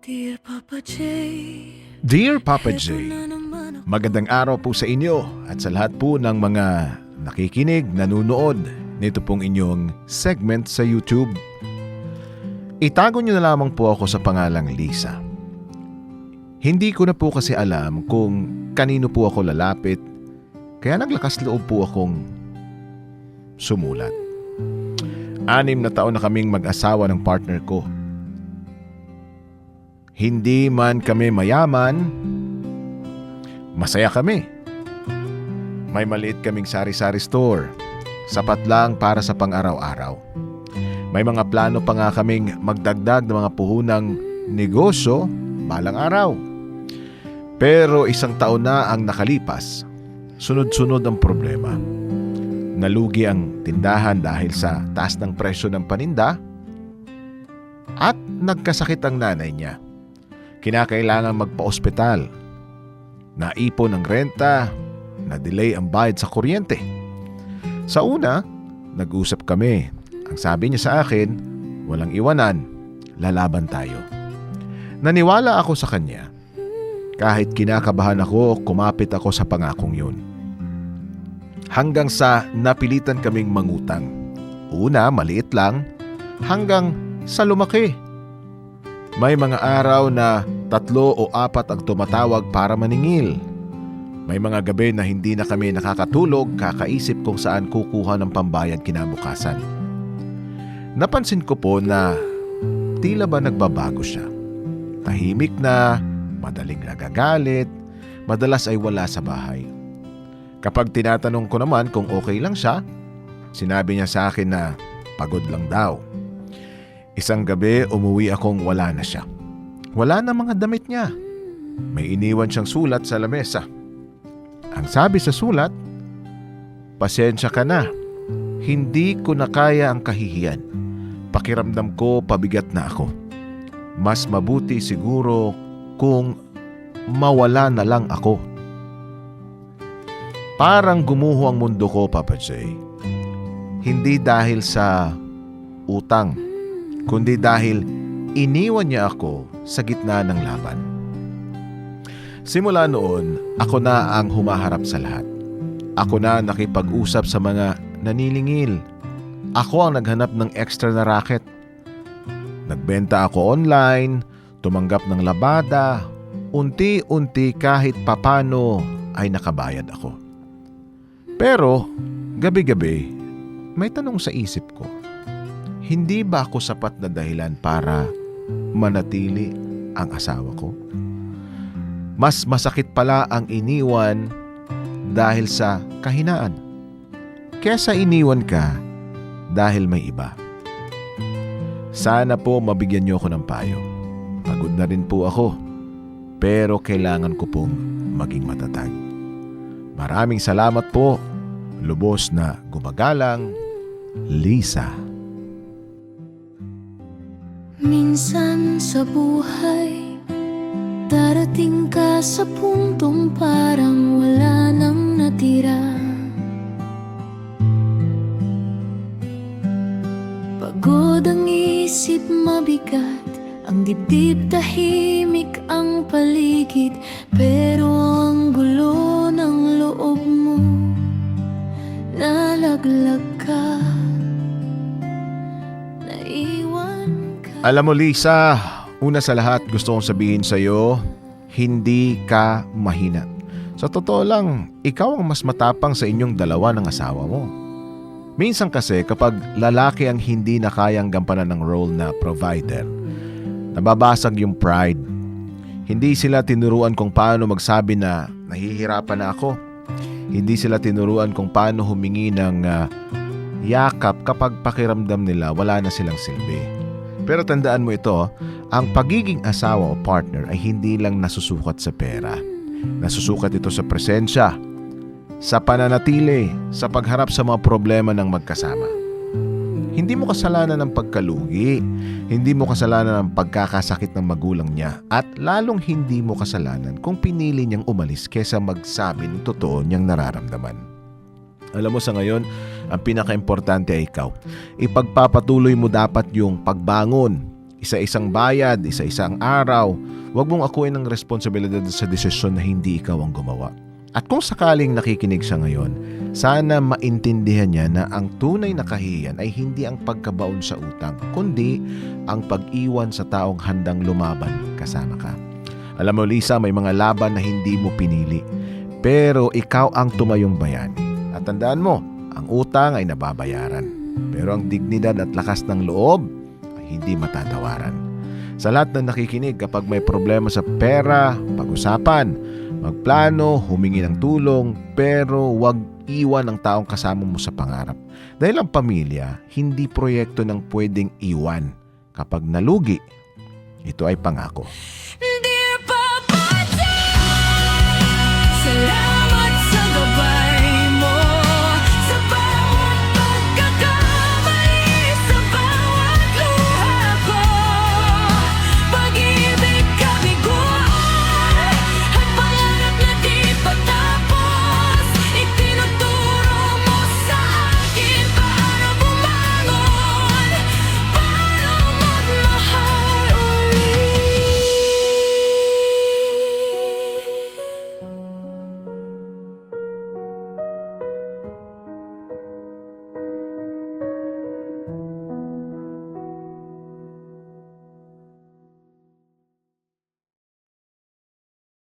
Dear Papa J, Dear Papa eto J, na naman ako. magandang araw po sa inyo at sa lahat po ng mga nakikinig, nanonood nito pong inyong segment sa YouTube. Itago niyo na lamang po ako sa pangalang Lisa. Hindi ko na po kasi alam kung kanino po ako lalapit, kaya naglakas loob po akong sumulat. 6 na taon na kaming mag-asawa ng partner ko. Hindi man kami mayaman, masaya kami. May maliit kaming sari-sari store, sapat lang para sa pang-araw-araw. May mga plano pa nga kaming magdagdag ng mga puhunang negosyo balang araw. Pero 1 taon na ang nakalipas, sunod-sunod ang problema. Nalugi ang tindahan dahil sa taas ng presyo ng paninda at nagkasakit ang nanay niya. Kinakailangan magpa-ospital. Naipon ang renta, na-delay ang bayad sa kuryente. Sa una, nag-usap kami. Ang sabi niya sa akin, walang iwanan, lalaban tayo. Naniwala ako sa kanya. Kahit kinakabahan ako, kumapit ako sa pangakong yun. Hanggang sa napilitan kaming mangutang. Una, maliit lang, hanggang sa lumaki. May mga araw na 3 o 4 ang tumatawag para maningil. May mga gabi na hindi na kami nakakatulog, kakaisip kung saan kukuha ng pambayad kinabukasan. Napansin ko po na tila ba nagbabago siya. Tahimik na, madaling nagagalit, madalas ay wala sa bahay. Kapag tinatanong ko naman kung okay lang siya, sinabi niya sa akin na pagod lang daw. Isang gabi umuwi akong wala na siya. Wala na mga damit niya. May iniwan siyang sulat sa lamesa. Ang sabi sa sulat, pasensya ka na. Hindi ko na kaya ang kahihiyan. Pakiramdam ko pabigat na ako. Mas mabuti siguro kung mawala na lang ako. Parang gumuho ang mundo ko, Papa J. Hindi dahil sa utang, kundi dahil iniwan niya ako sa gitna ng laban. Simula noon, ako na ang humaharap sa lahat. Ako na nakipag-usap sa mga naniningil. Ako ang naghanap ng extra na racket. Nagbenta ako online, tumanggap ng labada, unti-unti kahit papano ay nakabayad ako. Pero, gabi-gabi, may tanong sa isip ko. Hindi ba ako sapat na dahilan para manatili ang asawa ko? Mas masakit pala ang iniwan dahil sa kahinaan, kesa iniwan ka dahil may iba. Sana po mabigyan niyo ako ng payo. Pagod na rin po ako, pero kailangan ko pong maging matatag. Maraming salamat po. Lubos na gumagalang, Lisa. Minsan sa buhay, darating ka sa puntong parang wala nang natira. Pagod ang isip, mabigat ang dibdib, tahimik ang paligid, pero ang gulo ng loob mo, nalaglag ka, naiwan ka. Alam mo, Lisa, una sa lahat gusto kong sabihin sa'yo, hindi ka mahina. Sa totoo lang, ikaw ang mas matapang sa inyong dalawa ng asawa mo. Minsan kasi kapag lalaki ang hindi na kayang gampanan ng role na provider, nababasag yung pride. Hindi sila tinuruan kung paano magsabi na nahihirapan na ako. Hindi sila tinuruan kung paano humingi ng yakap kapag pakiramdam nila wala na silang silbi. Pero tandaan mo ito, ang pagiging asawa o partner ay hindi lang nasusukat sa pera. Nasusukat ito sa presensya, sa pananatili, sa pagharap sa mga problema ng magkasama. Hindi mo kasalanan ang pagkalugi, hindi mo kasalanan ang pagkakasakit ng magulang niya, at lalong hindi mo kasalanan kung pinili niyang umalis kesa magsabi ng totoo niyang nararamdaman. Alam mo, sa ngayon, ang pinaka-importante ay ikaw. Ipagpapatuloy mo dapat yung pagbangon, Isa-isang bayad, isa-isang araw. Huwag mong akuin ang responsibilidad sa desisyon na hindi ikaw ang gumawa. At kung sakaling nakikinig siya ngayon, sana maintindihan niya na ang tunay na kahihiyan ay hindi ang pagkabaon sa utang, kundi ang pag-iwan sa taong handang lumaban kasama ka. Alam mo, Lisa, may mga laban na hindi mo pinili, pero ikaw ang tumayong bayani. At tandaan mo, ang utang ay nababayaran, pero ang dignidad at lakas ng loob ay hindi matatawaran. Sa lahat na nakikinig, kapag may problema sa pera, pag-usapan, magplano, humingi ng tulong, pero huwag iwan ang taong kasama mo sa pangarap. Dahil ang pamilya, hindi proyekto ng pwedeng iwan. Kapag nalugi, ito ay pangako.